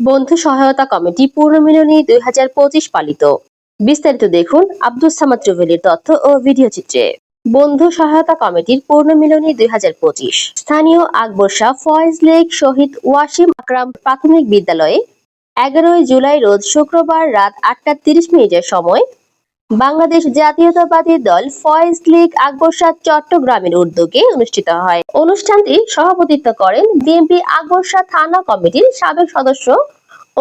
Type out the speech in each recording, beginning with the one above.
বন্ধু সহায়তা কমিটি পুনর্মিলনী 2025 পালিত। বিস্তারিত দেখুন আব্দুস সামাদ ট্রাভেলের তথ্য ও ভিডিও চিত্রে। বন্ধু সহায়তা কমিটির পুনর্মিলনী 2025 স্থানীয় আকবর শাহ ফয়েজ লেক শহীদ ওয়াসিম আকরাম প্রাথমিক বিদ্যালয়ে 11 জুলাই রোজ শুক্রবার রাত 8:30 সময় বাংলাদেশ জাতীয়তাবাদী দল ফয়েজ লীগ আকবর শাহ চট্টগ্রামের উদ্যোগে অনুষ্ঠিত হয়। অনুষ্ঠানটি সভাপতিত্ব করেন বিএনপি আকবর শাহ থানা কমিটির সাবেক সদস্য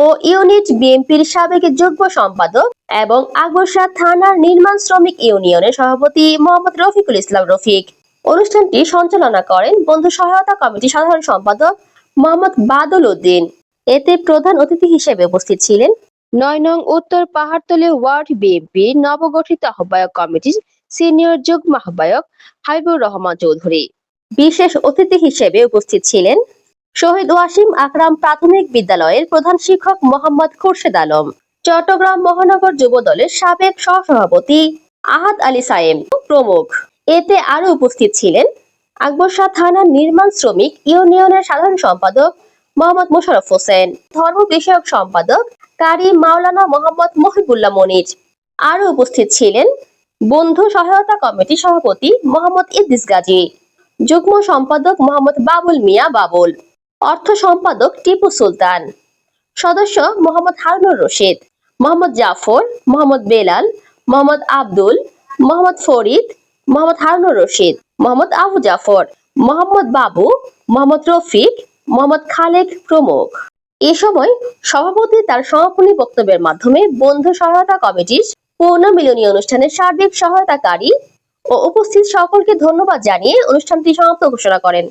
ও ইউনিট বিএনপির সাবেক যুগ্ম সম্পাদক এবং আকবর শাহ থানার নির্মাণ শ্রমিক ইউনিয়নের সভাপতি মোহাম্মদ রফিকুল ইসলাম রফিক। অনুষ্ঠানটি সঞ্চালনা করেন বন্ধু সহায়তা কমিটির সাধারণ সম্পাদক মোহাম্মদ বাদল উদ্দিন। এতে প্রধান অতিথি হিসেবে উপস্থিত ছিলেন 9 নং উত্তর পাহাড়তলী ওয়ার্ড বিএনপির নবগঠিত আহ্বায়ক কমিটির সিনিয়র যুগ্ম আহ্বায়ক হাবিবুর রহমান চৌধুরী। বিশেষ অতিথি হিসেবে উপস্থিত ছিলেন শহীদ ওয়াসিম আকরাম প্রাথমিক বিদ্যালয়ের প্রধান শিক্ষক মোহাম্মদ খুরশেদ আলম, চট্টগ্রাম মহানগর যুব দলের সাবেক সহসভাপতি আহাদ আলী সায়েম প্রমুখ। এতে আরো উপস্থিত ছিলেন আকবর শাহ থানার নির্মাণ শ্রমিক ইউনিয়নের সাধারণ সম্পাদক মোহাম্মদ মোশাররফ হোসেন, ধর্ম বিষয়ক সম্পাদক কারি মাওলানা মোহাম্মদ মহিবুল্লাহ মনির। আরো উপস্থিত ছিলেন বন্ধু সহায়তা কমিটির সভাপতি মোহাম্মদ ইদ্রিস গাজী, যুগ্ম সম্পাদক মোহাম্মদ বাবুল মিয়া বাবুল, অর্থ সম্পাদক টিপু সুলতান, সদস্য মোহাম্মদ হারুনুর রশিদ, মোহাম্মদ জাফর, মোহাম্মদ বেলাল, মোহাম্মদ আব্দুল, মোহাম্মদ ফরিদ, মোহাম্মদ হারুনুর রশিদ, মোহাম্মদ আবু জাফর, মোহাম্মদ বাবু, মোহাম্মদ রফিক, মোহাম্মদ খালেক প্রমুখ। এ সময় সভাপতি তার সমাপনী বক্তব্যের মাধ্যমে বন্ধু সহায়তা কমিটির পুনর্মিলনী অনুষ্ঠানের সার্বিক সহায়তাকারী ও উপস্থিত সকলকে ধন্যবাদ জানিয়ে অনুষ্ঠানটি সমাপ্ত ঘোষণা করেন।